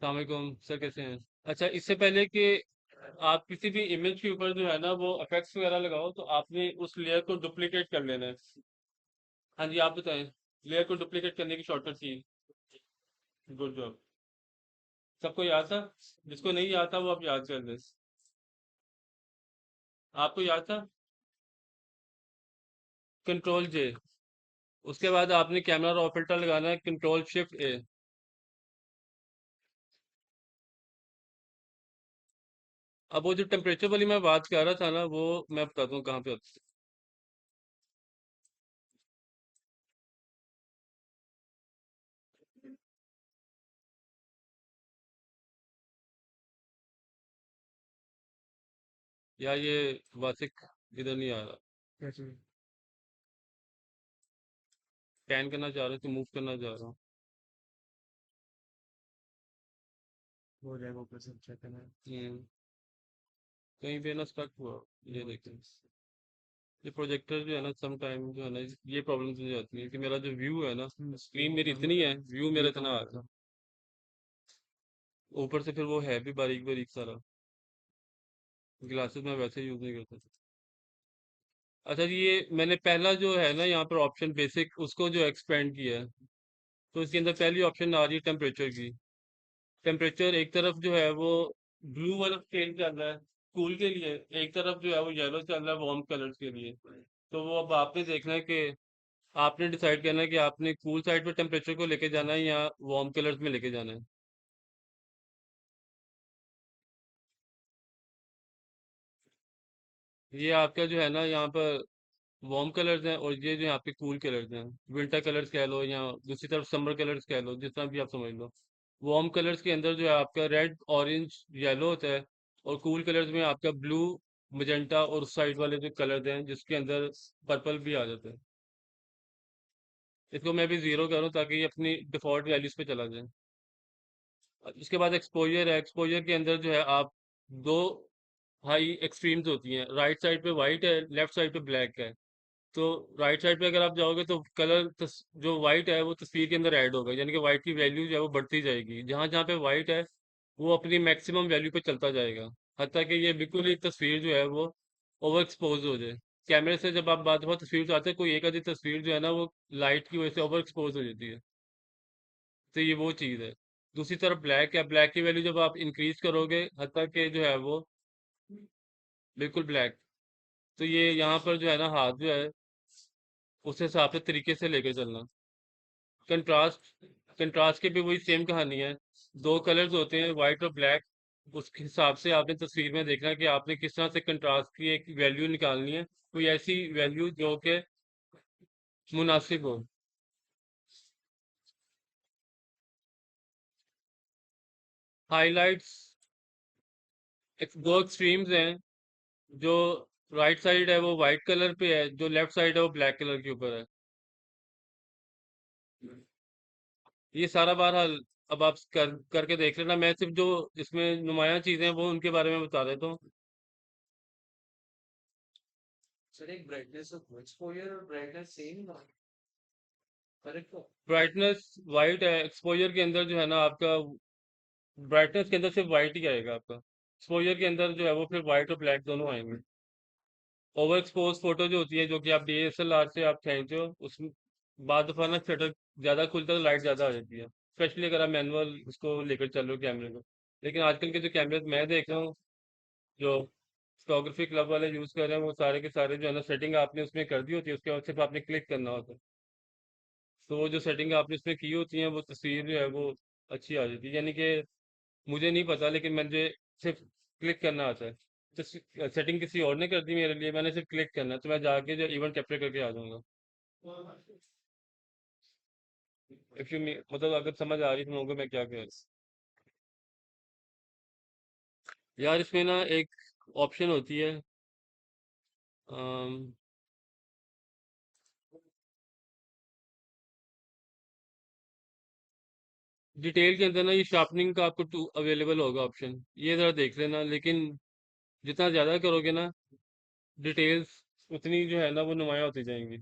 सलामकुम सर, कैसे हैं? अच्छा, इससे पहले कि आप किसी भी इमेज के ऊपर जो है ना वो इफेक्ट्स वगैरह लगाओ, तो आपने उस लेयर को डुप्लीकेट कर लेना है। हाँ जी, आप बताएं। लेयर को डुप्लीकेट करने की शॉर्टकट की। Good job. सबको याद था? जिसको नहीं याद था वो आप याद कर दे। आपको याद था? कंट्रोल जे। उसके बाद आपने कैमरा रॉ फिल्टर लगाना है, कंट्रोल शिफ्ट ए। अब वो जो टेम्परेचर वाली मैं बात कर रहा था ना, वो मैं बताता हूँ कहाँ पे होती है। या ये वासिक इधर नहीं आ रहा। कैसे? पैन करना चाह रहे थे, मूव करना चाह रहा हूँ। हो जाएगा, ऊपर से चेक करना है। कहीं पे ना स्टक हुआ। ये देखते हैं। ये प्रोजेक्टर जो है ना, सम टाइम जो है ना, ये प्रॉब्लम हो जाती है कि मेरा जो व्यू है ना, स्क्रीन मेरी इतनी है, व्यू मेरा इतना आ रहा है। ऊपर से फिर वो है भी बारीक बारीक सारा। ग्लासेस में वैसे यूज नहीं करता। अच्छा जी, ये मैंने पहला जो है ना यहाँ पर ऑप्शन बेसिक, उसको जो एक्सपेंड किया है, तो इसके अंदर पहली ऑप्शन आ रही है टेम्परेचर की। टेम्परेचर एक तरफ जो है वो ब्लू वाला स्केल चल रहा है कूल के लिए, एक तरफ जो है वो येलो चल रहा है वार्म कलर्स के लिए। तो वो अब आपने देखना है कि आपने डिसाइड करना है कि आपने कूल साइड पे टेम्परेचर को लेके जाना है या वार्म कलर्स में लेके जाना है। ये आपका जो है ना यहाँ पर वार्म कलर्स हैं, और ये जो यहाँ पे कूल कलर्स हैं। विंटर कलर्स कह लो या दूसरी तरफ समर कलर्स कह लो, जिस तरह भी आप समझ लो। वार्म कलर्स के अंदर जो है आपका रेड, ऑरेंज, येलो होता है। और कूल कलर्स में आपका ब्लू, मजेंटा, और उस साइड वाले जो कलर्स हैं जिसके अंदर पर्पल भी आ जाता है। इसको मैं भी जीरो करूँ ताकि ये अपनी डिफॉल्ट वैल्यूज पे चला जाए। इसके बाद एक्सपोजर है। एक्सपोजर के अंदर जो है आप दो हाई एक्सट्रीम्स होती हैं। राइट साइड पे वाइट है, लेफ्ट साइड पे ब्लैक है। तो राइट साइड पे अगर आप जाओगे तो कलर जो वाइट है वो तस्वीर के अंदर ऐड होगा, यानी कि वाइट की वैल्यू जो है वो बढ़ती जाएगी। जहां जहां पे वाइट है वो अपनी मैक्सिमम वैल्यू पे चलता जाएगा, हत्ता कि ये बिल्कुल ही तस्वीर जो है वो ओवर एक्सपोज हो जाए। कैमरे से जब आप बात बात तस्वीर उठाते हैं, कोई एक आधी तस्वीर जो है ना वो लाइट की वजह से ओवर एक्सपोज हो जाती है। तो ये वो चीज़ है। दूसरी तरफ ब्लैक है। ब्लैक की वैल्यू जब आप इंक्रीज करोगे, हत्ता कि जो है वो बिल्कुल ब्लैक। तो ये यहाँ पर जो है ना हाथ जो है उस हिसाब से तरीके से लेके चलना। कंट्रास्ट, कंट्रास्ट की भी वही सेम कहानी है। दो कलर्स होते हैं, व्हाइट और ब्लैक। उस हिसाब से आपने तस्वीर में देखना है कि आपने किस तरह से कंट्रास्ट की एक वैल्यू निकालनी है, कोई ऐसी वैल्यू जो कि मुनासिब हो। हाइलाइट्स दो एक्सट्रीम्स हैं। जो राइट साइड है वो वाइट कलर पे है, जो लेफ्ट साइड है वो ब्लैक कलर के ऊपर है। ये सारा बहरहाल अब आप करके देख लेना। मैं सिर्फ जो इसमें नुमाया चीजें हैं वो उनके बारे में बता देता हूँ। सर, एक ब्राइटनेस और एक्सपोजर और ब्राइटनेस सेम करेक्ट हो? ब्राइटनेस वाइट है। एक्सपोजर के अंदर जो है ना आपका, ब्राइटनेस के अंदर सिर्फ वाइट ही आएगा आपका। एक्सपोजर के अंदर जो है वो फिर वाइट और ब्लैक दोनों आएंगे। ओवर एक्सपोज फोटो जो होती है, जो कि आप डीएसएलआर से आप खींचते हो, उसमें बाद दफा ना शटर ज्यादा खुलता है तो लाइट ज्यादा आ जाती है, स्पेशली अगर आप मैनुअल इसको लेकर चल रहे हो कैमरे को। लेकिन आजकल के जो कैमरे मैं देख रहा हूँ, जो फोटोग्राफी क्लब वाले यूज कर रहे हैं, वो सारे के सारे जो है ना सेटिंग आपने उसमें कर दी होती है, उसके बाद सिर्फ आपने क्लिक करना होता है। तो वो जो सेटिंग आपने उसमें की होती है, वो तस्वीर जो है वो अच्छी आ जाती है। यानी कि मुझे नहीं पता, लेकिन मुझे सिर्फ क्लिक करना आता है। तो सेटिंग किसी और ने कर दी मेरे लिए, मैंने सिर्फ क्लिक करना है, तो मैं जाके जो इवेंट कैप्चर करके आ जाऊंगा। इफ यू मतलब अगर समझ आ रही तुम लोगों को मैं क्या कह रहा हूँ। यार इसमें ना एक ऑप्शन होती है, डिटेल के अंदर ना, ये शार्पनिंग का आपको टू अवेलेबल होगा ऑप्शन, ये जरा देख लेना। लेकिन जितना ज्यादा करोगे ना डिटेल्स, उतनी जो है ना वो नुमाया होती जाएंगी।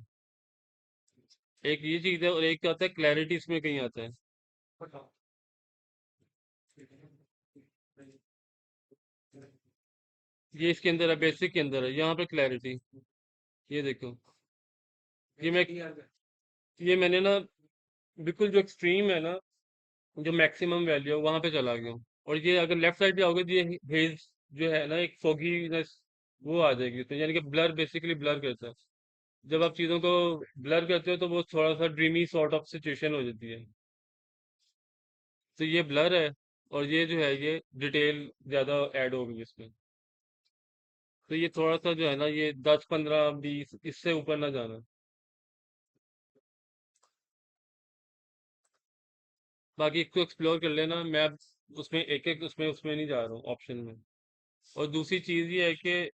एक ये चीज है, और एक क्या आता है, क्लैरिटी इसमें कहीं आता है। ये इसके अंदर है, बेसिक के अंदर है, यहाँ पे क्लैरिटी। ये देखो, ये मैं ये मैंने ना बिल्कुल जो एक्सट्रीम है ना, जो मैक्सिमम वैल्यू है वहां पे चला गया हूँ। और ये अगर लेफ्ट साइड पे आओगे तो ये हेज जो है ना, एक फोगीनेस वो आ जाएगी तो, यानी कि ब्लर, बेसिकली ब्लर करता है। जब आप चीजों को ब्लर करते हो तो वो थोड़ा सा ड्रीमी सॉर्ट ऑफ सिचुएशन हो जाती है। तो ये ब्लर है, और ये जो है ये डिटेल ज्यादा ऐड होगी इसमें। तो ये थोड़ा सा जो है ना, ये 10 15 20 इससे ऊपर ना जाना। बाकी इसको एक्सप्लोर कर लेना, मैं अब उसमें एक एक उसमें उसमें नहीं जा रहा हूँ ऑप्शन में। और दूसरी चीज ये है कि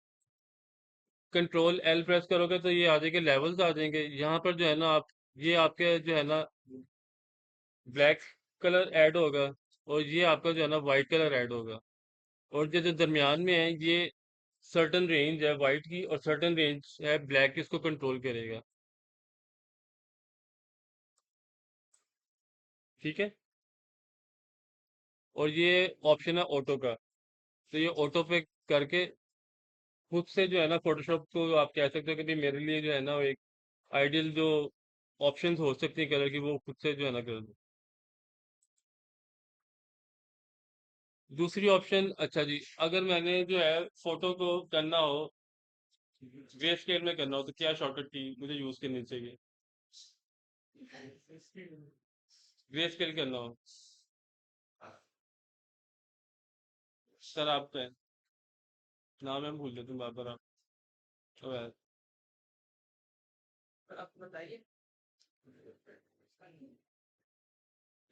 कंट्रोल एल प्रेस करोगे तो ये आ जाएंगे, लेवल्स आ जाएंगे यहाँ पर जो है ना आप, ये आपके जो है ना ब्लैक कलर ऐड होगा, और ये आपका जो है ना वाइट कलर ऐड होगा। और ये जो दरमियान में है, ये सर्टन रेंज है वाइट की और सर्टन रेंज है ब्लैक की, इसको कंट्रोल करेगा। ठीक है। और ये ऑप्शन है ऑटो का, तो ये ऑटो पे करके खुद से जो है ना फोटोशॉप को आप कह सकते हो कि भाई मेरे लिए जो है ना वो एक आइडियल जो ऑप्शंस हो सकती है कलर की, वो खुद से जो है ना कर दो। दूसरी ऑप्शन, अच्छा जी, अगर मैंने जो है फोटो को करना हो, ग्रे स्केल में करना हो, तो क्या शॉर्टकट की मुझे यूज करनी चाहिए? ग्रे स्केल करना हो, सर आपका है नाम, मैं भूल जाता हूँ बार बार आप। ओ यार,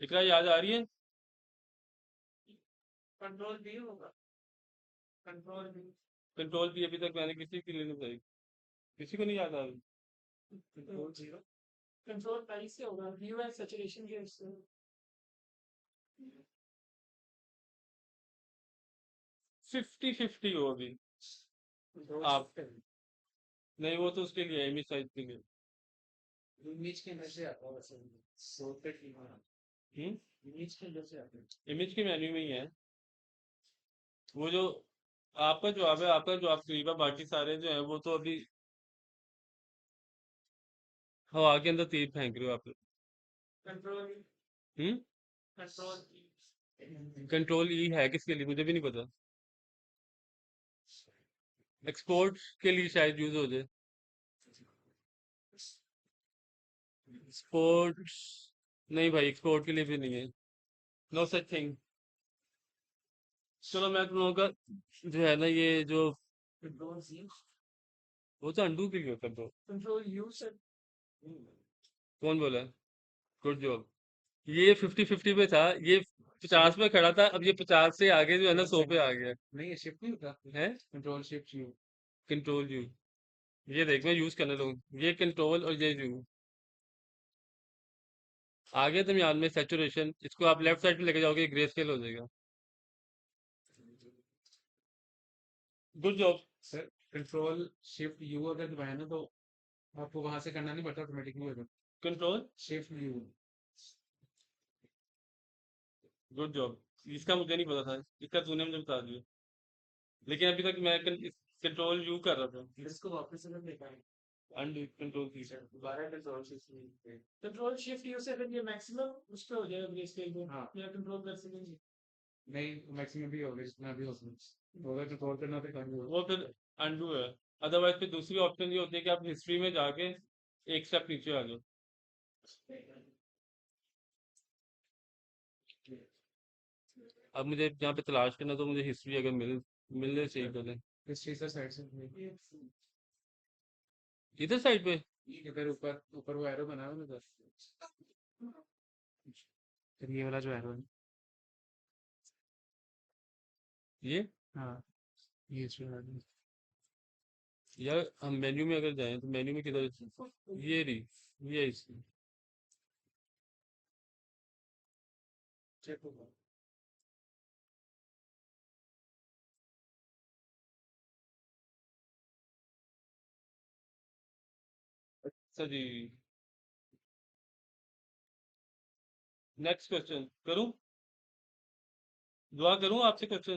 इकरा याद आ रही है? कंट्रोल भी अभी तक मैंने किसी के लिए नहीं बताई, किसी को नहीं याद आ रही। 50 50 हो अभी। आप नहीं, वो तो उसके लिए इमेज साइज के लिए। हम्म, इमेज के मेन्यू में ही है वो जो। आपका जवाब है, आपका जवाब करीब है, बाकी सारे जो है वो तो अभी हवा के अंदर तीर फेंक रहे हो आप। हम्म, कंट्रोल ई है किसके लिए मुझे भी नहीं पता। एक्सपोर्ट के लिए शायद यूज हो जाए। एक्सपोर्ट, नहीं भाई, एक्सपोर्ट के लिए भी नहीं है। No such thing. चलो मैं तुम लोगों का जो है ना ये जो, वो तो अंडू के लिए होता है bro। कौन बोला? Good job. ये 50 50 पे था, ये 50 पे खड़ा था, अब ये 50 से आगे जो है ना 100 पे आ गया है। कंट्रोल यू, ये देख मैं यूज करने लगूँ, ये कंट्रोल और ये यू। आगे दरमियान में सेचुरेशन, इसको आप लेफ्ट साइड पे लेके जाओगे ग्रे स्केल हो जाएगा। Good job. Control, good job. इसका मुझे नहीं पता था, इसका तूने मुझे बता दिया। लेकिन अभी तक मैं कंट्रोल यू कर रहा था। अंडू कंट्रोल की। वो फिर अंडू है। अदरवाइज फिर दूसरी ऑप्शन ये होती है कि आप हिस्ट्री में जाके एक स्टेप नीचे आ जाओ। अब मुझे यहाँ पे तलाश करना, तो मुझे हिस्ट्री अगर मिलने चाहिए पहले। इधर साइड पे? ये यार, हम मेन्यू में अगर जाएं तो मेन्यू में किधर, ये रही, ये इसकी। अच्छा जी, नेक्स्ट क्वेश्चन करूं? दुआ करूं आपसे कुछ?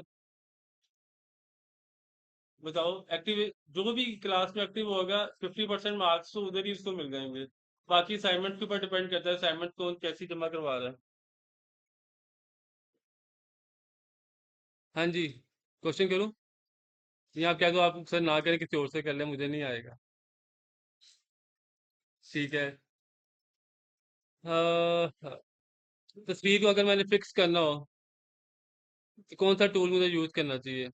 बताओ। एक्टिव, जो भी क्लास में एक्टिव होगा 50% मार्क्स तो उधर ही उसको मिल जाएंगे। बाकी असाइनमेंट के ऊपर डिपेंड करता है, असाइनमेंट कौन कैसी जमा करवा रहा है। हाँ जी, क्वेश्चन करूं? या आप कह दो, आप सर ना करें किसी और से कर ले, मुझे नहीं आएगा। ठीक है। हाँ, तस्वीर को अगर मैंने फिक्स करना हो तो कौन सा टूल मुझे यूज करना चाहिए?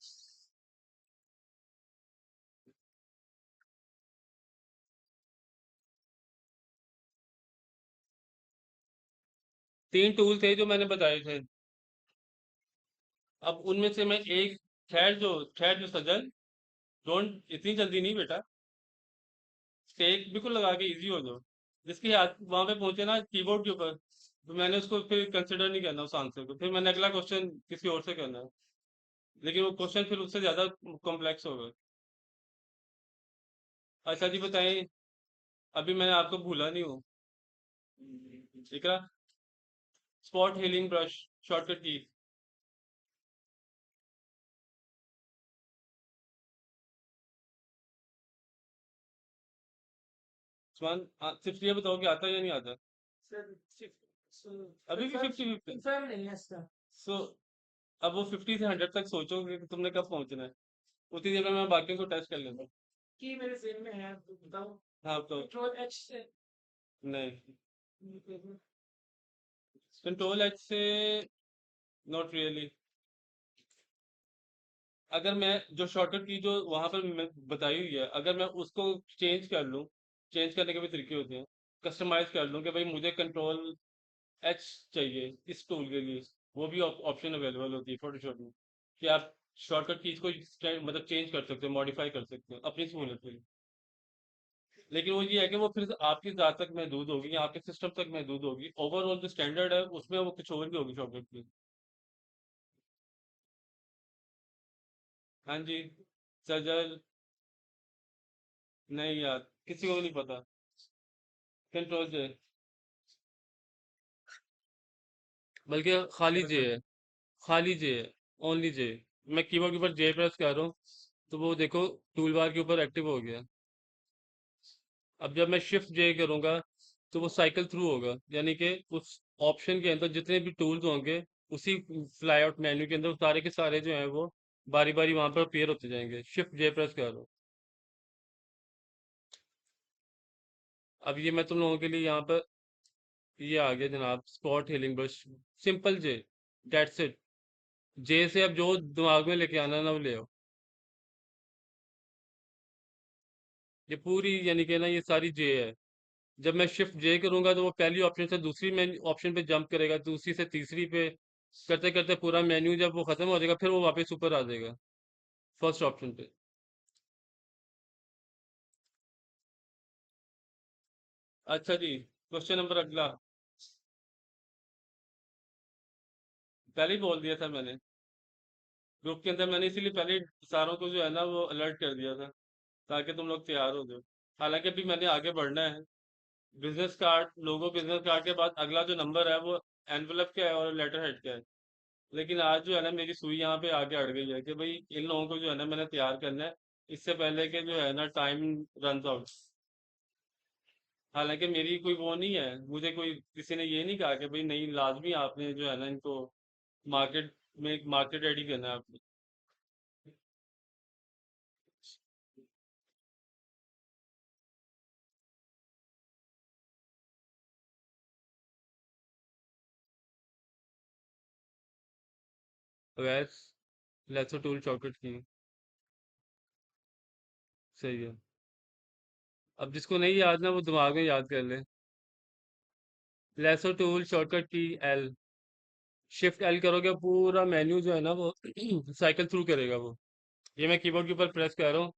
3 टूल थे जो मैंने बताए थे। अब उनमें से मैं एक, ठहर जो सजल, डोंट, इतनी जल्दी नहीं बेटा। स्टेक बिल्कुल लगा के इजी हो जाओ। जिसके हाथ वहां पे पहुंचे ना कीबोर्ड के ऊपर, तो मैंने उसको फिर कंसिडर नहीं करना उस आंसर को, फिर मैंने अगला क्वेश्चन किसी और से करना है। लेकिन वो क्वेश्चन फिर उससे ज्यादा कॉम्प्लेक्स होगा। अच्छा जी बताएं। अभी मैंने आपको भूला नहीं हूँ। इकरा, स्पॉट हीलिंग ब्रश, शॉर्टकट की। उस्मान, सिर्फ ये बताओ कि आता है या नहीं आता? अभी भी 50-50 कंफर्म नहीं है इसका। सो अब वो 50 से 100 तक सोचोगे कि तुमने कब पहुंचना है। उतनी देर में मैं बाकियों को टेस्ट कर लेता हूँ। की मेरे जेब में है, तो बताओ। हाँ तो कंट्रोल H से। नहीं, कंट्रोल H से नॉट रियली। अगर मैं जो शॉर्टकट की जो वहां पर मैं बताई हुई है, अगर मैं उसको चेंज कर लूँ, चेंज करने के भी तरीके होते हैं। कस्टमाइज कर लूँ कि भाई मुझे कंट्रोल H चाहिए इस टूल के लिए, वो भी ऑप्शन अवेलेबल होती है फोटोशॉप में, कि आप शॉर्टकट कीज को मतलब चेंज कर सकते हो, मॉडिफाई कर सकते हो अपनी सहूलत के लिए। लेकिन वो ये है कि वो फिर आपकी ज़ात तक महदूद होगी या आपके सिस्टम तक महदूद होगी, ओवरऑल जो स्टैंडर्ड है उसमें वो कुछ और भी होगी शॉर्टकट की। हाँ जी। सजल, नहीं यार, किसी को भी नहीं पता। कंट्रोल जे, बल्कि खाली जे है, खाली जे है, ओनली जे। मैं कीबोर्ड के ऊपर जे प्रेस कर रहा हूँ तो वो देखो टूल बार के ऊपर एक्टिव हो गया। अब जब मैं शिफ्ट जे करूंगा तो वो साइकिल थ्रू होगा, यानी कि उस ऑप्शन के अंदर जितने भी टूल्स होंगे, उसी फ्लाई आउट मेन्यू के अंदर सारे के सारे जो हैं वो बारी बारी वहां पर अपीयर होते जाएंगे। शिफ्ट जे प्रेस कर रहा हूँ। अब ये मैं तुम लोगों के लिए यहाँ पर, ये आ गया जनाब, spot healing brush, simple J, that's it. J से अब जो दिमाग में लेके आना ना वो ले आओ। ये पूरी यानी कि ना ये सारी जे है। जब मैं शिफ्ट जे करूंगा तो वो पहली ऑप्शन से दूसरी मेन्यू ऑप्शन पे जंप करेगा, दूसरी से तीसरी पे, करते करते पूरा मेन्यू जब वो खत्म हो जाएगा फिर वो वापस ऊपर आ जाएगा फर्स्ट ऑप्शन पे। अच्छा जी, क्वेश्चन नंबर अगला। पहले ही बोल दिया था मैंने, ग्रुप के अंदर मैंने इसीलिए पहले ही सारों को जो है ना वो अलर्ट कर दिया था, ताकि तुम लोग तैयार हो जाओ। हालांकि अभी मैंने आगे बढ़ना है। बिजनेस कार्ड, लोगो बिजनेस कार्ड के बाद अगला जो नंबर है वो एनवेलप का है और लेटर हेड का है। लेकिन आज जो है ना मेरी सुई यहाँ पे आगे अड़ गई है कि भाई इन लोगों को जो है ना मैंने तैयार करना है, इससे पहले कि जो है ना टाइम रन आउट। हालांकि मेरी कोई वो नहीं है, मुझे कोई किसी ने ये नहीं कहा कि भाई नहीं लाजमी आपने जो है ना इनको मार्केट में मार्केट रेडी करना है आपने। वैस लेट्स टूल शॉर्टकट की, सही है। अब जिसको नहीं याद ना वो दिमाग में याद कर ले। लेसो टूल शॉर्टकट की एल, शिफ्ट एल करोगे पूरा मेन्यू जो है ना वो साइकिल थ्रू करेगा वो। ये मैं कीबोर्ड के ऊपर प्रेस कर रहा हूँ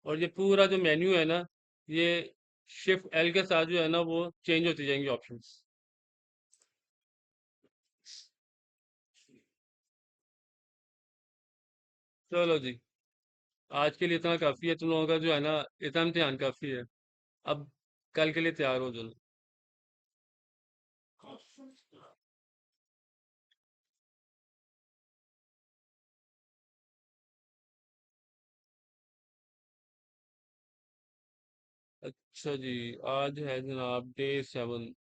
और ये पूरा जो मेन्यू है ना, ये शिफ्ट एल के साथ जो है ना वो चेंज होती जाएंगी ऑप्शंस। चलो जी, आज के लिए इतना काफ़ी है, तुम लोगों का जो है ना इतना इम्तिहान काफ़ी है। अब कल के लिए तैयार हो जाओ। अच्छा जी, आज है जनाब डे 7।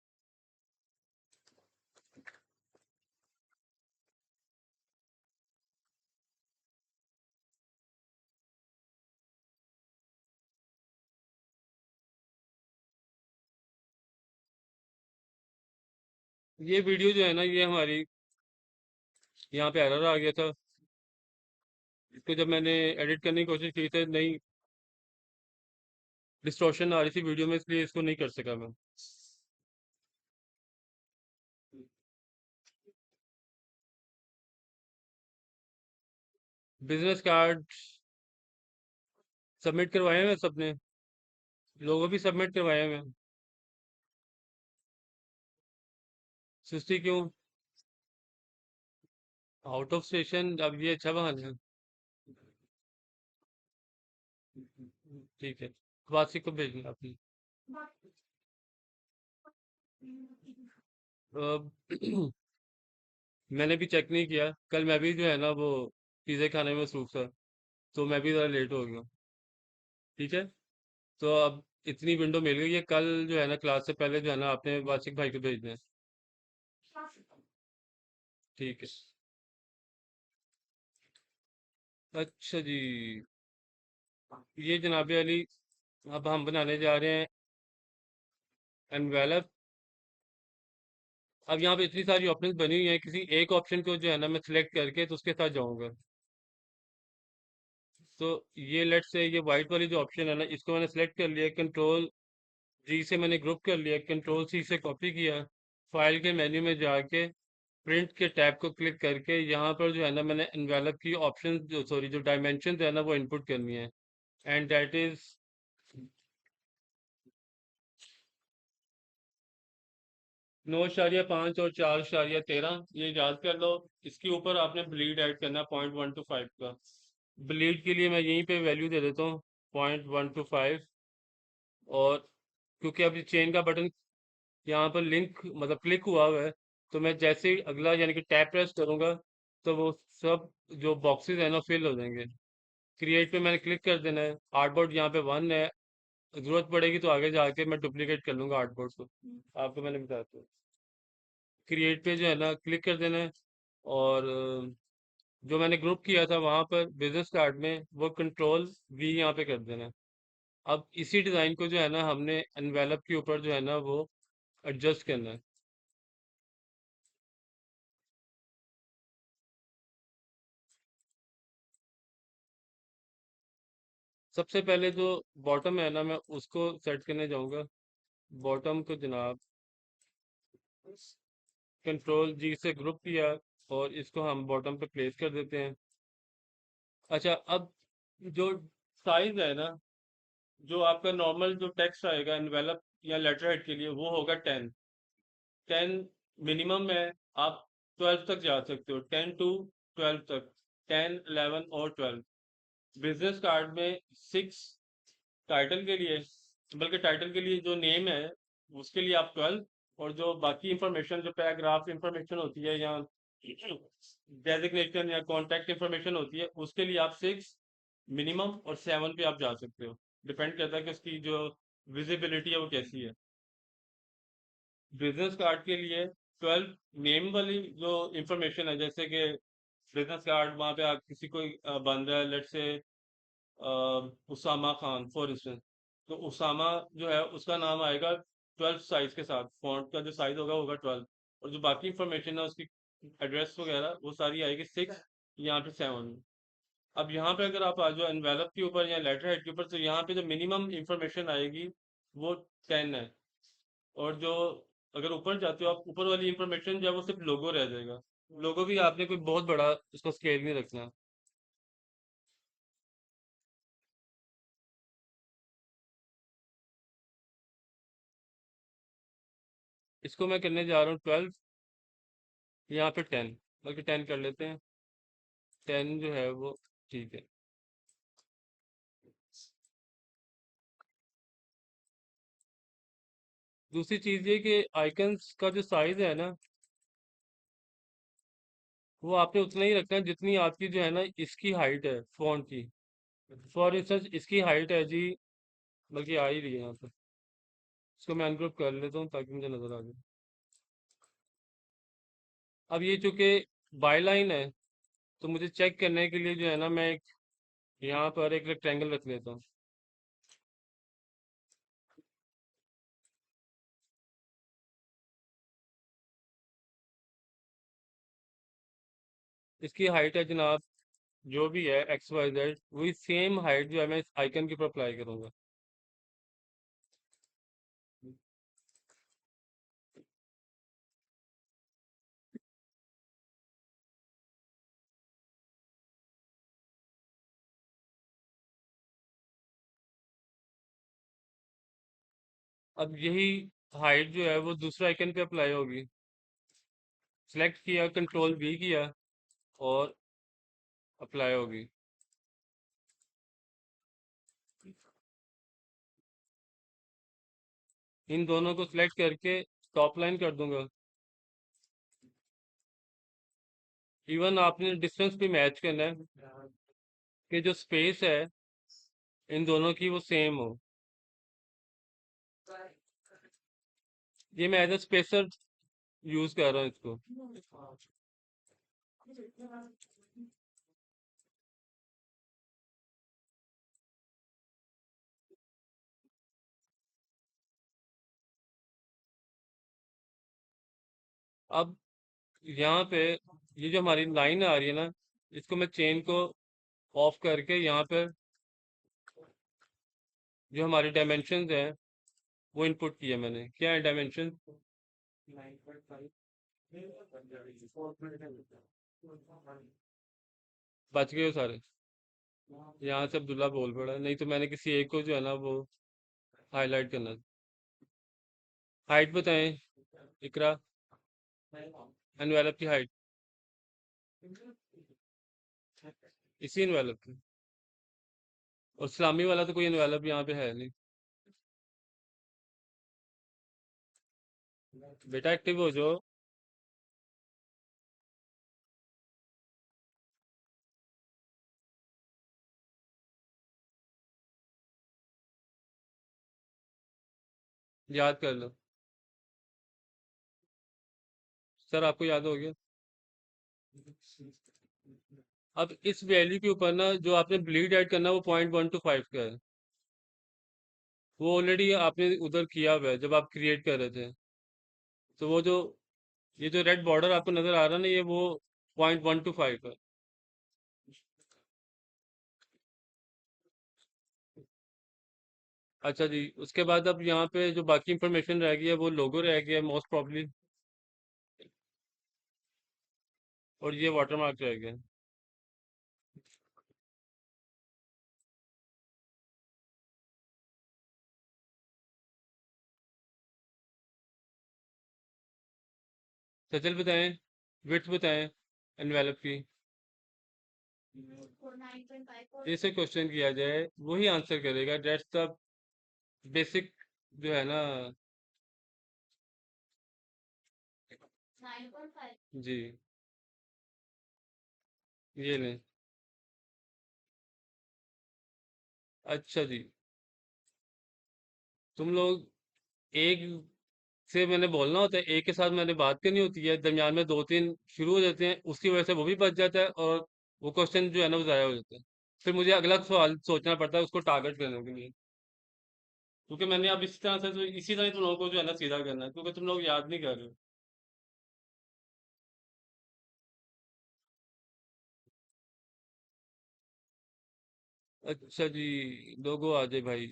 ये वीडियो जो है ना, ये हमारी यहाँ पे एरर आ गया था। इसको जब मैंने एडिट करने की कोशिश की थी, नहीं, डिस्टॉर्शन आ रही थी वीडियो में, इसलिए इसको नहीं कर सका मैं। बिजनेस कार्ड सबमिट करवाए हैं सबने, लोगों भी सबमिट करवाए हैं। सुस्ती क्यों? आउट ऑफ स्टेशन, अब ये अच्छा बहाना है। ठीक है, वासी को भेजना आपने। अब मैंने भी चेक नहीं किया, कल मैं भी जो है ना वो पिज़्ज़ा खाने में मसरूफ था, तो मैं भी ज़रा लेट हो गया। ठीक है, तो अब इतनी विंडो मिल गई है, कल जो है ना क्लास से पहले जो है ना आपने वासिक भाई को भेजना है। ठीक है। अच्छा जी, ये जनाबे अली, अब हम बनाने जा रहे हैं एनवेलप। अब यहाँ पे इतनी सारी ऑप्शंस बनी हुई हैं, किसी एक ऑप्शन को जो है ना मैं सिलेक्ट करके तो उसके साथ जाऊंगा। तो ये लेट से ये वाइट वाली जो ऑप्शन है ना, इसको मैंने सेलेक्ट कर लिया, कंट्रोल जी से मैंने ग्रुप कर लिया, कंट्रोल सी से कॉपी किया, फाइल के मेन्यू में जाके प्रिंट के टैब को क्लिक करके यहाँ पर जो है ना मैंने एनवेलप की ऑप्शन, जो सॉरी जो डायमेंशन है ना वो इनपुट करनी है। एंड दैट इज 9.5 और 4.13, ये याद कर लो। इसके ऊपर आपने ब्लीड ऐड करना है 0.125 का। ब्लीड के लिए मैं यहीं पे वैल्यू दे देता हूँ 0.125। और क्योंकि अब ये चेन का बटन यहाँ पर लिंक मतलब क्लिक हुआ हुआ है, तो मैं जैसे ही अगला यानी कि टैप प्रेस करूंगा तो वो सब जो बॉक्सेस है ना फिल हो जाएंगे। क्रिएट पे मैंने क्लिक कर देना है, आर्टबोर्ड यहाँ पे 1 है। जरूरत पड़ेगी तो आगे जाके मैं डुप्लीकेट कर लूंगा आर्टबोर्ड को, आपको मैंने बताया था। क्रिएट पे जो है ना क्लिक कर देना है। और जो मैंने ग्रुप किया था वहां पर बिजनेस कार्ड में, वो कंट्रोल वी यहाँ पे कर देना है। अब इसी डिजाइन को जो है ना हमने एनवेलप के ऊपर जो है ना वो एडजस्ट करना है। सबसे पहले जो बॉटम है ना, मैं उसको सेट करने जाऊंगा। बॉटम को जनाब कंट्रोल जी से ग्रुप किया, और इसको हम बॉटम पे प्लेस कर देते हैं। अच्छा, अब जो साइज है ना, जो आपका नॉर्मल जो टेक्स्ट आएगा एनवेलप या लेटर हेड के लिए, वो होगा 10। मिनिमम है। आप 12 तक जा सकते हो, 10 to 12 तक, 10, 11 और 12। बिजनेस कार्ड में 6 टाइटल के लिए, बल्कि टाइटल के लिए जो नेम है उसके लिए आप 12, और जो बाकी इंफॉर्मेशन जो पैराग्राफ इंफॉर्मेशन होती है या डेजिग्नेशन या कॉन्टैक्ट इंफॉर्मेशन होती है उसके लिए आप 6 मिनिमम, और 7 पे आप जा सकते हो। डिपेंड करता है कि उसकी जो विजिबिलिटी है वो कैसी है। बिजनेस कार्ड के लिए 12 नेम वाली जो इंफॉर्मेशन है, जैसे कि बिजनेस कार्ड वहाँ पे आप किसी को बन रहा है, लेट से उसामा खान फॉर इंस्टेंस, तो उसामा जो है उसका नाम आएगा 12 साइज के साथ, फॉन्ट का जो साइज होगा होगा 12। और जो बाकी इंफॉर्मेशन है उसकी एड्रेस वगैरह वो सारी आएगी 6, यहाँ पे 7। अब यहाँ पे अगर आप आ जाओ एनवेलप के ऊपर या लेटर हेड के ऊपर, तो यहाँ पे जो मिनिमम इंफॉर्मेशन आएगी वो 10 है। और जो अगर ऊपर जाते हो आप, ऊपर वाली इंफॉर्मेशन जो है वो सिर्फ लोगो रह जाएगा। लोगो भी आपने कोई बहुत बड़ा उसका स्केल नहीं रखना। इसको मैं करने जा रहा हूँ 12, यहाँ पे 10, बल्कि 10 कर लेते हैं। 10 जो है वो ठीक है। दूसरी चीज़ ये कि आइकन्स का जो साइज है ना, वो आपने उतना ही रखना है जितनी आपकी जो है ना इसकी हाइट है फ़ॉन्ट की। फॉर इंस्टेंस इसकी हाइट है जी बल्कि आ ही रही है यहाँ पर। इसको मैं अनग्रुप कर लेता हूँ ताकि मुझे नज़र आ जाए। अब ये चूंकि बाई लाइन है, तो मुझे चेक करने के लिए जो है ना, मैं एक यहाँ पर एक रेक्टेंगल रख लेता हूँ। इसकी हाइट है जनाब, जो भी है XYZ, वही सेम हाइट जो है मैं इस आइकन के ऊपर अप्लाई करूंगा। अब यही हाइट जो है वो दूसरे आइकन पे अप्लाई होगी। सिलेक्ट किया, कंट्रोल V किया, और अप्लाई होगी। इन दोनों को सिलेक्ट करके टॉप लाइन कर दूंगा। इवन आपने डिस्टेंस भी मैच करना है कि जो स्पेस है इन दोनों की वो सेम हो। ये मैं एज ए स्पेसर यूज कर रहा हूँ इसको। अब यहाँ पे ये जो हमारी लाइन आ रही है ना, इसको मैं चेन को ऑफ करके यहाँ पे जो हमारी डायमेंशन है वो इनपुट किया मैंने। क्या है डायमेंशन? बच गए हो सारे? यहाँ से अब्दुल्ला बोल पड़ा, नहीं तो मैंने किसी एक को जो है ना वो हाईलाइट करना। हाइट बताएं इकरा, एनवेलप की हाइट, इसी एनवेलप की। और सलामी वाला तो कोई एनवेलप यहाँ पे है नहीं। बेटा एक्टिव हो जाओ। याद कर लो। सर आपको याद हो गया? अब इस वैल्यू के ऊपर ना जो आपने ब्लीड ऐड करना है वो 0.125 का है। वो ऑलरेडी आपने उधर किया हुआ है जब आप क्रिएट कर रहे थे। तो वो जो ये जो रेड बॉर्डर आपको नजर आ रहा है ना, ये वो 0.125 है। अच्छा जी, उसके बाद अब यहाँ पे जो बाकी इंफॉर्मेशन रह गई है वो लोगो रह गया मोस्ट प्रॉब्ली, और ये वाटरमार्क रह गया। सचल बताएं, विड्थ बताएं एनवेलप की। जैसे क्वेश्चन किया जाए वही आंसर करेगा, डेट्स द बेसिक जो है ना। जी, ये लें। अच्छा जी, तुम लोग एक से मैंने बोलना होता है, एक के साथ मैंने बात करनी होती है, दरमियान में दो तीन शुरू हो जाते हैं, उसकी वजह से वो भी बच जाता है, और वो क्वेश्चन जो है ना वो ज़ाया हो जाता है। फिर मुझे अगला सवाल सोचना पड़ता है उसको टारगेट करने के लिए। क्योंकि मैंने अब इसी तरह से इसी तरह तुम लोगों को जो है ना सीधा करना है, क्योंकि तुम लोग याद नहीं कर रहे हो। अच्छा जी, लोगो आ जाए भाई।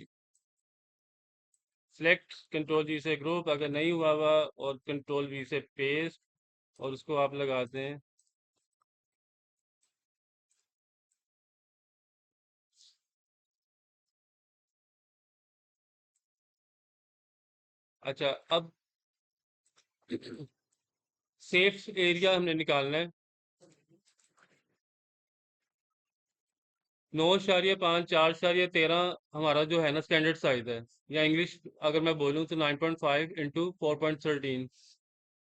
सिलेक्ट, कंट्रोल V से ग्रुप अगर नहीं हुआ हुआ, और कंट्रोल V से पेस्ट, और उसको आप लगाते हैं। अच्छा, अब सेफ एरिया हमने निकालना है। 9.5, 4.13 हमारा जो है ना स्टैंडर्ड साइज है, या इंग्लिश अगर मैं बोलूँ तो 9.5 × 4.13,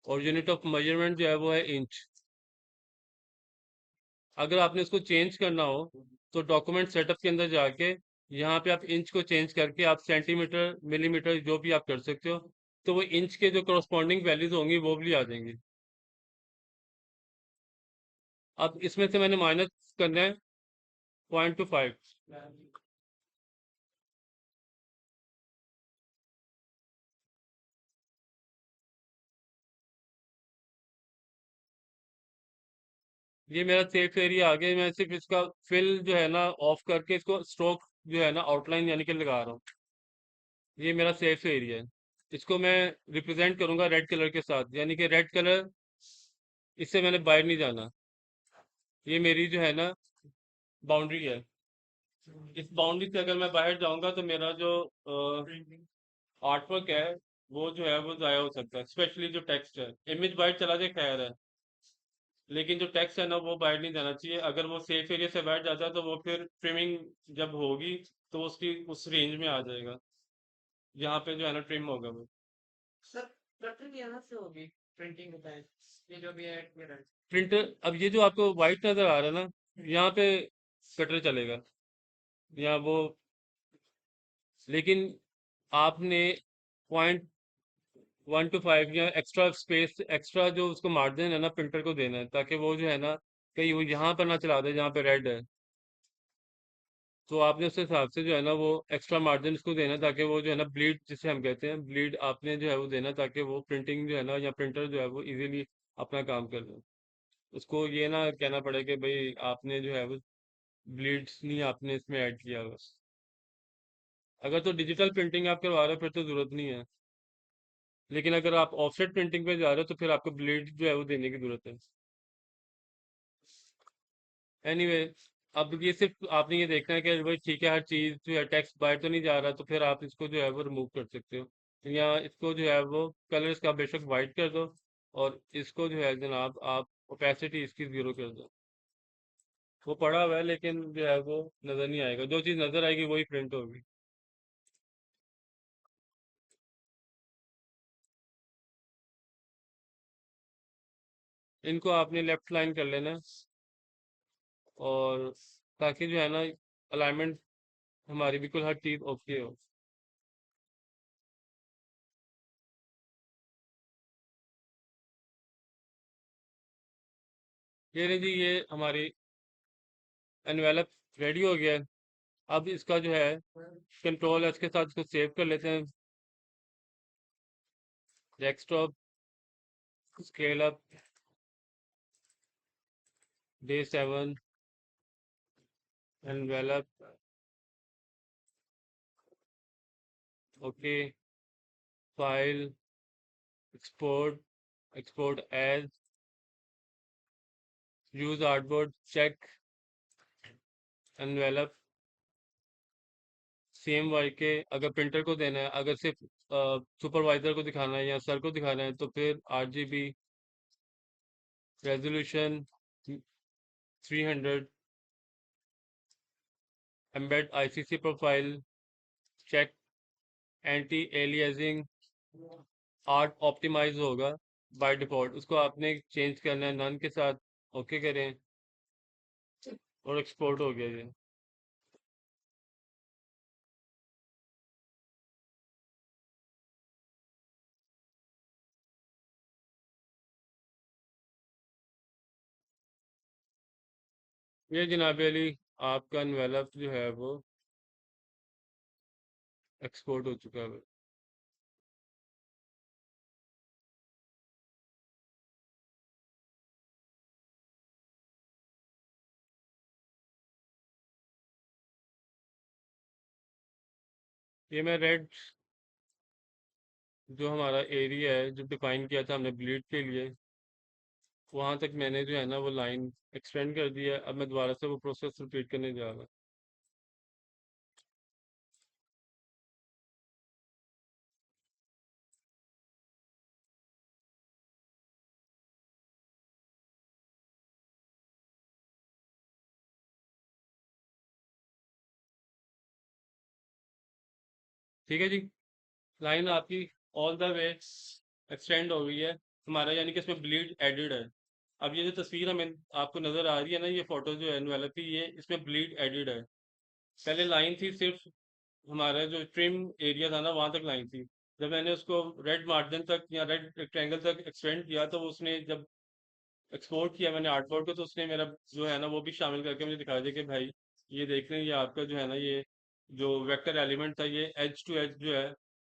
और यूनिट ऑफ मेजरमेंट जो है वो है इंच। अगर आपने इसको चेंज करना हो तो डॉक्यूमेंट सेटअप के अंदर जाके यहाँ पे आप इंच को चेंज करके आप सेंटीमीटर मिलीमीटर जो भी आप कर सकते हो, तो वो इंच के जो करस्पॉन्डिंग वैल्यूज होंगी वो भी आ जाएंगी। अब इसमें से मैंने माइनस करना है 0.25। ये मेरा सेफ एरिया आ गया। मैं सिर्फ इसका फिल जो है ना ऑफ करके इसको स्ट्रोक जो है ना आउटलाइन यानी कि लगा रहा हूँ। ये मेरा सेफ एरिया है। इसको मैं रिप्रेजेंट करूंगा रेड कलर के साथ, यानी कि रेड कलर, इससे मैंने बाहर नहीं जाना। ये मेरी जो है ना बाउंड्री है। इस बाउंड्री से अगर मैं बाहर जाऊंगा तो मेरा जो आर्ट वर्क है वो जो है वो जाया हो सकता है, स्पेशली जो टेक्स्ट है। इमेज बाहर चला जाए खैर है, लेकिन जो टेक्स्ट है ना वो बाहर नहीं जाना चाहिए। अगर वो सेफ एरिया से बाहर जाता है तो वो फिर ट्रिमिंग जब होगी तो उसकी उस रेंज में आ जाएगा, यहाँ पे जो है ना ट्रिम होगा वो। सर कटिंग यहाँ से होगी, प्रिंटिंग बताएं, ये जो भी ऐड किया है। प्रिंटर, अब ये जो आपको वाइट नजर आ रहा है ना, यहाँ पे कटर चलेगा, या वो, लेकिन आपने 0.125 या एक्स्ट्रा स्पेस, एक्स्ट्रा जो उसको मार्जिन है ना प्रिंटर को देना है, ताकि वो जो है ना कहीं वो यहाँ पर ना चला दे जहाँ पे रेड है। तो आपने उस हिसाब से जो है ना वो एक्स्ट्रा मार्जिन इसको देना, ताकि वो जो है ना ब्लीड जिसे हम कहते हैं, ब्लीड आपने जो है वो देना, ताकि वो प्रिंटिंग जो है ना या प्रिंटर जो है वो इजीली अपना काम कर ले। उसको ये ना कहना पड़े कि भाई आपने जो है वो ब्लीड्स नहीं आपने इसमें ऐड किया बस। अगर तो डिजिटल प्रिंटिंग आप करवा रहे हो फिर तो जरूरत नहीं है, लेकिन अगर आप ऑफसेट प्रिंटिंग पे जा रहे हो तो फिर आपको ब्लीड जो है वो देने की जरूरत है। एनीवे, अब ये सिर्फ आपने ये देखना है कि भाई ठीक है, हर चीज जो है टेक्स्ट बाहर तो नहीं जा रहा, तो फिर आप इसको जो है वो रिमूव कर सकते हो, या इसको जो है वो कलर इसका बेशक वाइट कर दो, और इसको जो है जनाब आप ओपेसिटी इसकी 0 कर दो। वो पड़ा हुआ है लेकिन जो है वो नजर नहीं आएगा, जो चीज नजर आएगी वही प्रिंट होगी। इनको आपने लेफ्ट लाइन कर लेना है, और ताकि जो है ना अलाइनमेंट हमारी बिल्कुल हर चीज ओके हो। ये नहीं जी, ये हमारी एनवेलप रेडी हो गया है। अब इसका जो है कंट्रोल एस के साथ इसको सेव कर लेते हैं। Desktop, scale up, day 7, envelope, okay, file, export, export as, use artboard, check, envelope, same वाई के। अगर प्रिंटर को देना है, अगर सिर्फ सुपरवाइजर को दिखाना है या सर को दिखाना है, तो फिर RGB, resolution 300, embed ICC profile, check, anti aliasing, art optimise होगा बाय डिफॉल्ट, उसको आपने चेंज करना है नन के साथ। ओके करें, और एक्सपोर्ट हो गया ये। ये जनाब अली आपका एनवेलप जो है वो एक्सपोर्ट हो चुका है। ये मैं रेड जो हमारा एरिया है जो डिफाइन किया था हमने ब्लीड के लिए, वहां तक मैंने जो है ना वो लाइन एक्सटेंड कर दी है। अब मैं दोबारा से वो प्रोसेस रिपीट करने जा रहा हूँ। ठीक है जी, लाइन आपकी ऑल द वे एक्सटेंड हो गई है हमारा, यानी कि इसमें ब्लीड एडिड है। अब ये जो तस्वीर हमें आपको नजर आ रही है ना, ये फोटो जो है एनवेलप की, ये इसमें ब्लीड एडिड है। पहले लाइन थी सिर्फ, हमारा जो ट्रिम एरिया था ना वहां तक लाइन थी। जब मैंने उसको रेड मार्जिन तक या रेड रेक्टेंगल तक एक्सटेंड किया तो उसने जब एक्सपोर्ट किया मैंने आर्टबोर्ड को, तो उसने मेरा जो है ना वो भी शामिल करके मुझे दिखा दिया कि भाई ये देख रहे हैं, ये आपका जो है ना ये जो वेक्टर एलिमेंट था ये एज टू एज जो है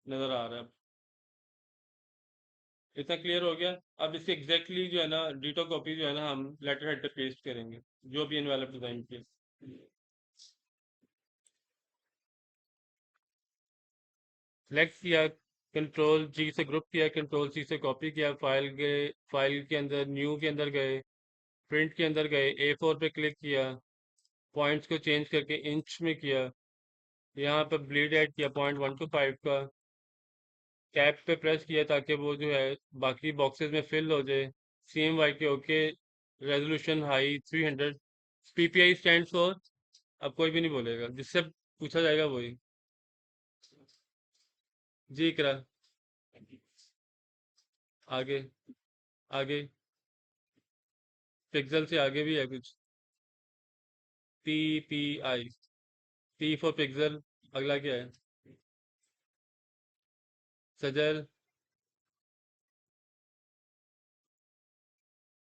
नजर आ रहा है। इतना क्लियर हो गया। अब इसकी एग्जैक्टली जो है ना डिटो कॉपी जो है ना हम लेटर हेड पे पेस्ट करेंगे, जो भी इनवेलप डिजाइन की। सेलेक्ट किया, कंट्रोल जी से ग्रुप किया, कंट्रोल सी से कॉपी किया, फाइल के अंदर न्यू के अंदर गए, प्रिंट के अंदर गए, A4 पे क्लिक किया, पॉइंट्स को चेंज करके इंच में किया, यहाँ पे ब्लीड ऐड किया 0.125 का, टैब पे प्रेस किया ताकि वो जो है बाकी बॉक्सेस में फिल हो जाए। CMYK के okay, resolution high 300, PPI stand for, अब कोई भी नहीं बोलेगा, जिससे पूछा जाएगा वही। जी करा, आगे, आगे, पिक्सल से आगे भी है कुछ, PPI, P फॉर पिक्सल, अगला क्या है, सजल,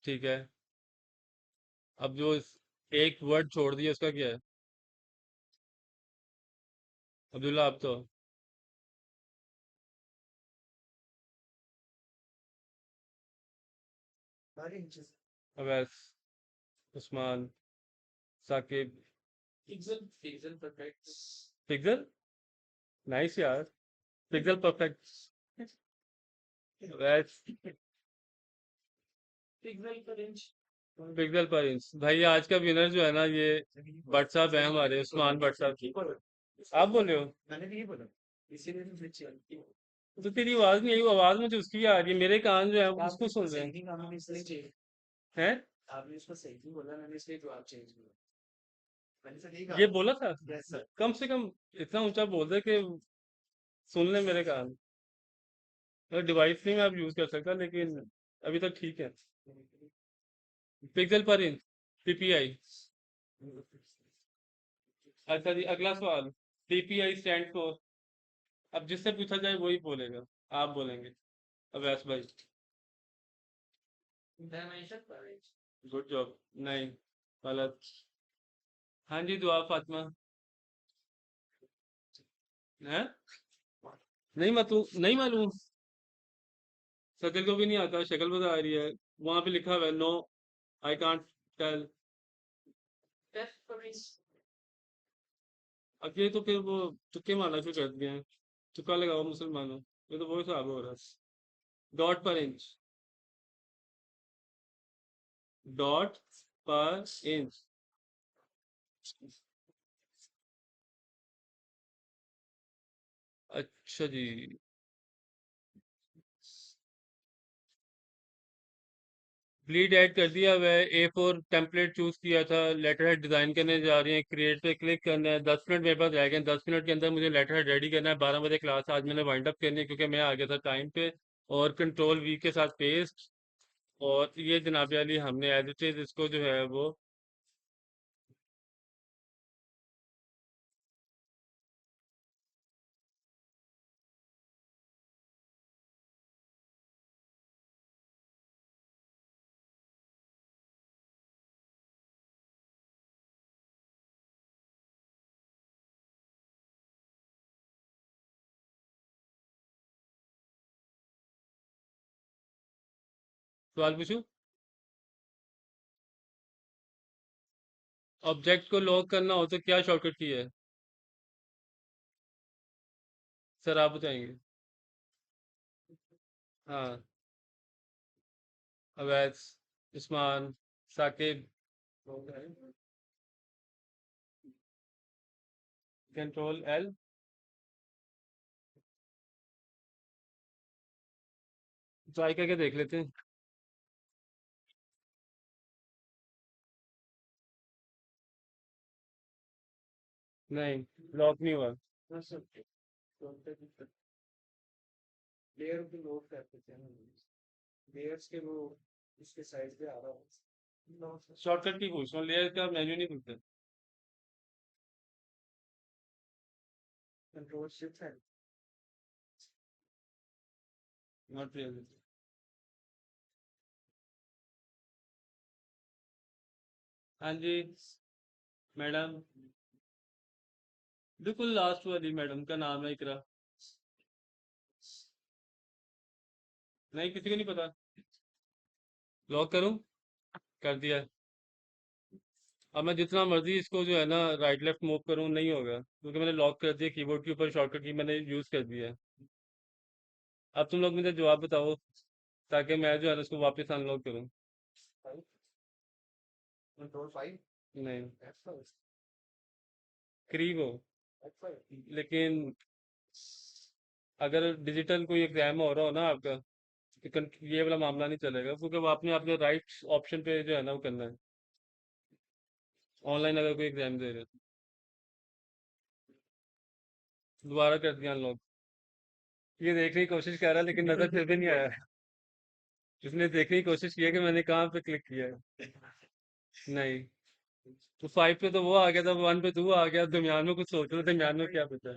ठीक है। अब जो एक वर्ड छोड़ दिया उसका क्या है, अब्दुल्ला आप तो, Very interesting. Awais, Usman, Saqib, Pixel perfect. Pixel, nice यार, pixel perfect, Awais, Pixel per inch. Pixel per inch. भाई आज का विनर जो है ना ये व्हाट्सएप है हमारे, उस्मान व्हाट्सएप। ठीक बोलो। आप बोल रहे हो? मैंने भी ये बोला। इसीलिए तो स्विच किया। तो तेरी आवाज नहीं आई, आवाज मुझे उसकी आ रही है, मेरे कान जो है वो उसको आपने सुन इसको रहे सही हैं। नहीं कहा, मैंने इसलिए चेंज। हैं? आपने इसको सही नहीं बोला, मैंने इसलिए जवाब चेंज किया। मैंने सही ये कहा। बोला था? Yes sir. कम से कम इतना ऊंचा बोल दे कि सुन ले मेरे कान। डिवाइस नहीं मैं अब यूज कर सकता, लेकिन अभी तक ठीक है। Pixel per inch, PPI। अच्छा जी, अगला सवाल, PPI स्टैंड फॉर, अब जिससे पूछा जाए वही बोलेगा, आप बोलेंगे अवैस भाई। डायमेंशन पर इंच। गुड जॉब, नहीं, गलत। हाँ जी, दुआ फातिमा, है, नहीं नहीं मालूम, शक्ल को भी नहीं आता, शक्ल बता रही है, वहां पे लिखा हुआ है no, I can't tell. Depth per inch. अब ये तो फिर वो तुक्के मारना शुरू कर दिए हैं, तुक्का लगाओ मुसलमानों, ये तो बहुत हिसाब हो रहा है। डॉट पर इंच, डॉट पर इंच, अच्छा जी। ब्लीड ऐड कर दिया हुआ है, A4 टेम्पलेट चूज किया था, लेटर हेड डिजाइन करने जा रहे हैं, क्रिएट पे क्लिक करना है, 10 मिनट मेरे पास रह गए, 10 मिनट के अंदर मुझे लेटर हेड रेडी करना है, 12 बजे क्लास आज मैंने वाइंड अप करनी है क्योंकि मैं आ गया था टाइम पे। और कंट्रोल V के साथ पेस्ट, और ये जनाब अली हमने एज इट इज इसको जो है वो, सवाल पूछूं? ऑब्जेक्ट को लॉक करना हो तो क्या शॉर्टकट की है? सर आप बताएंगे। हाँ, Awais, Usman, Saqib, control L। Try करके देख लेते हैं। नहीं, लॉक नहीं हुआ। बस लेयर को लोड कर देते हैं। लेयर्स के वो इसके साइड पे आ रहा है। शॉर्टकट की पूछ रहा हूँ, लेयर का मेन्यू नहीं खुलता। Control shift है. Not real. हाँ जी मैडम, बिल्कुल लास्ट वाली मैडम का नाम है इकरा। नहीं, किसी को नहीं पता। लॉक करूं? कर दिया। अब मैं जितना मर्जी इसको जो है ना राइट लेफ्ट मूव करूं, नहीं होगा, क्योंकि मैंने लॉक कर दिया। कीबोर्ड के ऊपर शॉर्टकट की मैंने यूज कर दिया है। अब तुम लोग मुझे जवाब बताओ, ताकि मैं जो है ना उसको वापस अनलॉक करूं। Control 5. नहीं, F5. करीब हो, F5. लेकिन अगर डिजिटल कोई एग्जाम हो रहा हो ना आपका, तो ये वाला मामला नहीं चलेगा, क्योंकि वो आपने आपके राइट ऑप्शन पे जो है ना वो करना है। ऑनलाइन अगर कोई एग्जाम दे रहे हो, दोबारा कर दिया अनलॉक। ये देखने की कोशिश कर रहा है, लेकिन नजर फिर भी नहीं आया। उसने देखने की कोशिश की है कि मैंने कहाँ पे क्लिक किया है। नहीं, तो 5 पे तो वो आ गया था, 1 पे तू आ गया, दरमियान में कुछ सोच रहे थे, दरमियान में क्या बचा।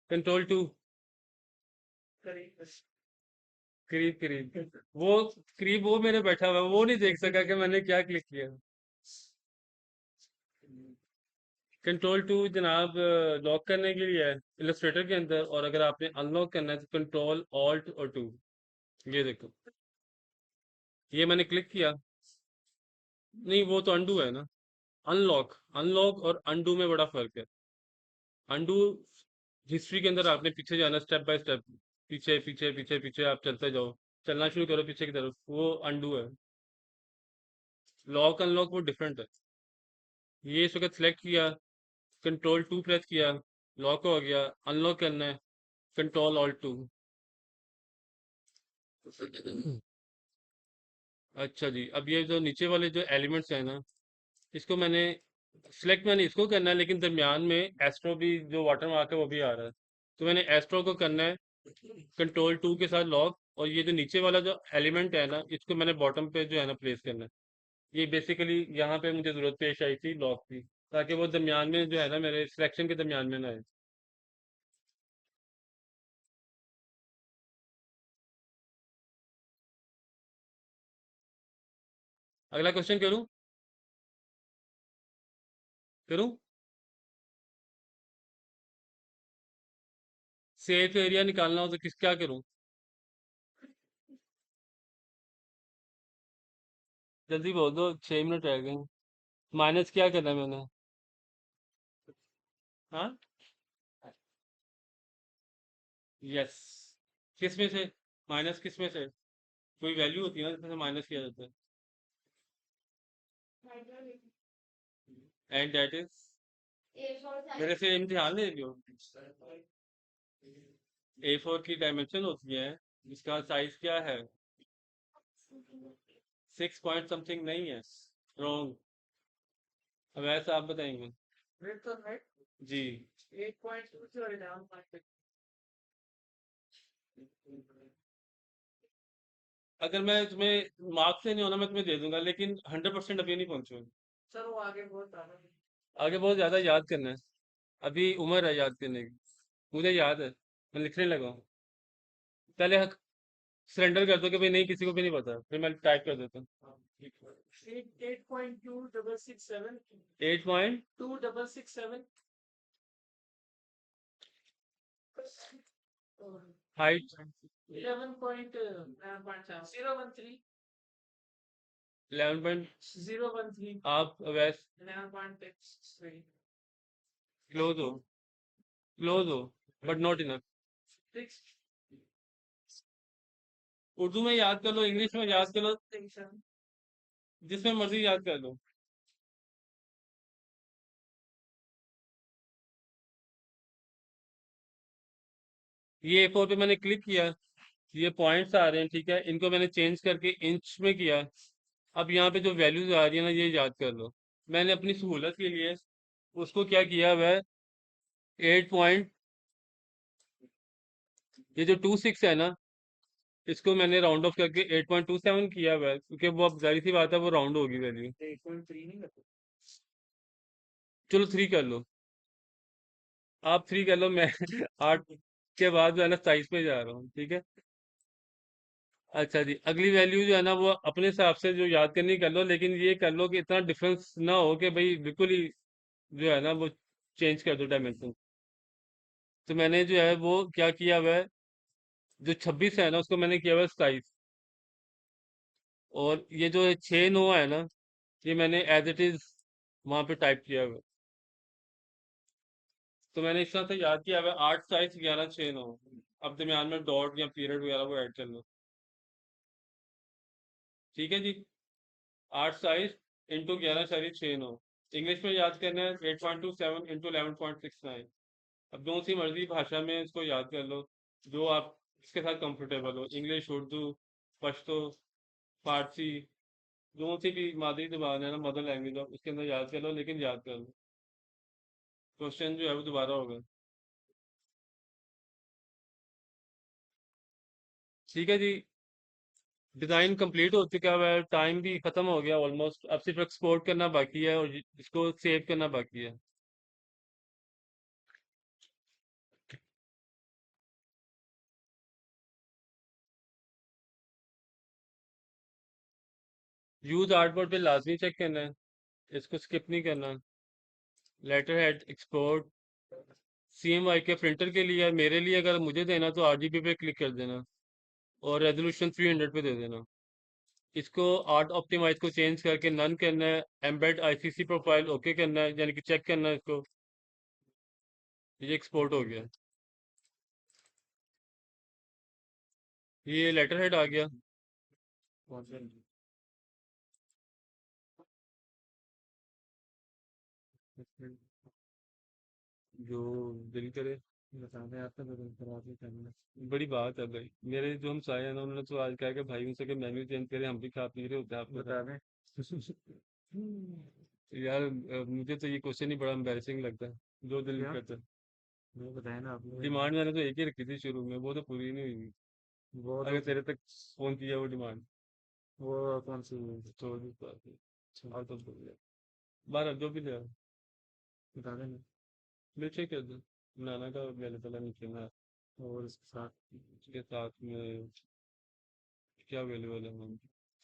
कंट्रोल 2। करीब. करीब करीब वो, करीब वो मेरे बैठा हुआ है, वो नहीं देख सका कि मैंने क्या क्लिक किया। कंट्रोल 2 जनाब लॉक करने के लिए है इलस्ट्रेटर के अंदर, और अगर आपने अनलॉक करना है तो कंट्रोल ऑल्ट और 2। ये देखो, ये मैंने क्लिक किया। नहीं, वो तो अंडू है ना। अनलॉक, अनलॉक और अंडू में बड़ा फर्क है। अंडू हिस्ट्री के अंदर आपने पीछे जाना, स्टेप बाय स्टेप, पीछे पीछे पीछे पीछे आप चलते जाओ, चलना शुरू करो पीछे की तरफ, वो अंडू है। लॉक अनलॉक वो डिफरेंट है। ये इस वक्त सेलेक्ट किया, कंट्रोल 2 प्रेस किया, लॉक हो गया। अनलॉक करना है, कंट्रोल ऑल्ट 2। अच्छा जी, अब ये जो नीचे वाले जो एलिमेंट्स हैं ना, इसको मैंने सिलेक्ट, मैंने इसको करना है, लेकिन दरमियान में एस्ट्रो भी जो वाटर मार्क है वो भी आ रहा है। तो मैंने एस्ट्रो को करना है कंट्रोल 2 के साथ लॉक, और ये जो नीचे वाला जो एलिमेंट है ना, इसको मैंने बॉटम पे जो है ना प्लेस करना है। ये बेसिकली यहाँ पे मुझे जरूरत पेश आई थी लॉक की, ताकि वो दरमियान में जो है ना मेरे सिलेक्शन के दरमियान में ना आए। अगला क्वेश्चन करूँ? करूँ? सेफ एरिया निकालना हो तो किस क्या करूँ? जल्दी बोल दो, 6 मिनट रह गए। माइनस क्या करना है मैंने? हाँ, यस। किस में से? माइनस किस में से? कोई वैल्यू होती है ना जिसमें से माइनस किया जाता है, एंड दैट इज, मेरे से इम्तिहान ले लियो। A4 की डायमेंशन होती है, इसका साइज क्या है? 6 पॉइंट समथिंग नहीं है, रॉन्ग। अब ऐसा आप बताएंगे। Width और height जी, 8.2 और 11.6. अगर मैं तुम्हें मार्क्स से नहीं होना मैं तुम्हें दे दूंगा, लेकिन 100% अभी नहीं पहुंचे। सर वो आगे बहुत ज्यादा है. आगे बहुत ज्यादा याद करना है, अभी उम्र है याद करने की। मुझे याद है, मैं लिखने लगा हूँ। पहले सरेंडर कर दो कि भाई नहीं, किसी को भी नहीं पता, फिर मैं टाइप कर देता हूँ। 8.2667. 8 पॉइंट 2667. हाइट 11.013. 11 पॉइंट 013. आप वैस 11.63. क्लोज हो, क्लोज हो, बट नॉट इनफ। 6. उर्दू में याद कर लो, इंग्लिश में याद कर लो, 7. जिसमें मर्जी याद कर लो। ये A4 पे मैंने क्लिक किया, ये पॉइंट्स आ रहे हैं, ठीक है, इनको मैंने चेंज करके इंच में किया। अब यहाँ पे जो वैल्यूज आ रही है ना, ये याद कर लो। मैंने अपनी सहूलत के लिए उसको क्या किया हुआ है, 8 पॉइंट, ये जो 26 है ना, इसको मैंने राउंड ऑफ करके 8.27 किया हुआ है, क्योंकि वो अब जाहिर सी बात है वो राउंड होगी वैल्यू। 8.3 नहीं करते. चलो 3 कर लो। आप 3 कर लो, मैं 8 के बाद जो है ना 27 पे जा रहा हूँ, ठीक है। अच्छा जी, अगली वैल्यू जो है ना वो अपने हिसाब से जो याद करनी कर लो, लेकिन ये कर लो कि इतना डिफरेंस ना हो कि भाई बिल्कुल ही जो है ना वो चेंज कर दो डायमेंशन। तो मैंने जो है वो क्या किया हुआ है, जो 26 है ना उसको मैंने किया हुआ है 27, और ये जो 6 9 है ना, ये मैंने एज इट इज वहां पे टाइप किया हुआ है। तो मैंने इस तरह से याद किया हुआ है, 8 27 11 6 9। अब दरम्यान में डॉट या पीरियड वगैरह वो ऐड कर लो। ठीक है जी। 8 27 × 11 6 9। इंग्लिश में याद करना है 8.27 × 11.69। अब जो सी मर्जी भाषा में इसको याद कर लो, जो आप इसके साथ कंफर्टेबल हो, इंग्लिश, उर्दू, पश्तो, फारसी, जो सी भी मादरी जबान है ना, मदर लैंग्वेज, आप उसके अंदर याद कर लो, लेकिन याद कर लो। क्वेश्चन जो है वो दोबारा होगा। ठीक है जी। डिज़ाइन कंप्लीट हो चुका है, टाइम भी खत्म हो गया ऑलमोस्ट, अब सिर्फ एक्सपोर्ट करना बाकी है और इसको सेव करना बाकी है। यूज आर्टबोर्ड पे लाजमी चेक करना है, इसको स्किप नहीं करना। लेटर हेड एक्सपोर्ट CMYK के प्रिंटर के लिए, मेरे लिए अगर मुझे देना तो RGB पे क्लिक कर देना और रेजोल्यूशन 300 पे दे देना। इसको आर्ट ऑप्टिमाइज को चेंज करके नन करना है, एम्बेड ICC प्रोफाइल ओके करना है, यानी कि चेक करना है इसको। ये एक्सपोर्ट हो गया, ये लेटर हेड आ गया। जो दिल करे बताने आता है, बदल कर आगे करना बड़ी बात है भाई। मेरे जो हम साए हैं ना, उन्होंने तो आज कहा कि भाई उनसे कि मेन्यू चेंज करें, हम भी खा पी रहे होते हैं, आपको बता दें। यार मुझे तो ये क्वेश्चन ही बड़ा एम्बैरेसिंग लगता है, जो दिल क्या करता है। वो बताया ना आपने, डिमांड मैंने तो एक ही रखी थी शुरू में, वो तो पूरी नहीं हुई। वो तो अगर तेरे तक फोन किया वो डिमांड, वो कौन सी तो भी बात है। और तो बोल दिया। बारह जो भी ले, बता देना। मिल्क कर दो, बनाना का अवेलेबल है नीचे में। और इसके साथ उसके साथ में क्या अवेलेबल है मैम,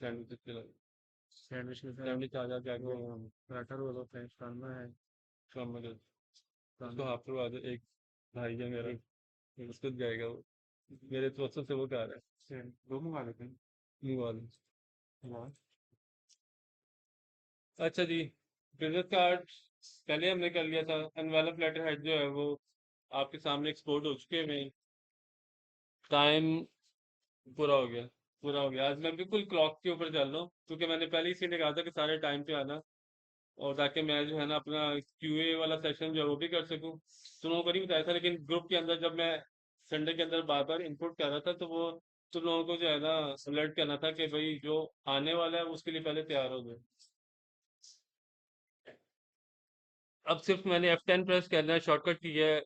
सैंडविच के अलावा। सैंडविच के साथ सैंडविच आ जा क्या वो क्या पराठा रोल होता है, शानदार है। शाम में उसको शानदार। हाफ करवा दो, एक भाई है मेरा, एक उसको जाएगा वो, मेरे दोस्तों से वो कह रहा है। दो मंगा लेते हैं। मंगवा लो। हाँ। अच्छा जी, बिजनेस कार्ड पहले हमने कर लिया था, एनवेलप लेटर हेड जो है वो आपके सामने एक्सपोर्ट हो चुके हैं। टाइम पूरा हो गया, पूरा हो गया। आज मैं बिल्कुल क्लॉक के ऊपर चल रहा हूँ, क्योंकि मैंने पहले ही इसीलिए कहा था कि सारे टाइम पे आना, और ताकि मैं जो है ना अपना QA वाला सेशन जो है वो भी कर सकूँ। तुम लोगों को नहीं बताया था, लेकिन ग्रुप के अंदर जब मैं संडे के अंदर बार बार इनपुट कर रहा था, तो वो तुम लोगों को जो है ना अलर्ट करना था कि भाई जो आने वाला है उसके लिए पहले तैयार हो जाए। अब सिर्फ मैंने F10 प्रेस करना है, शॉर्टकट की है,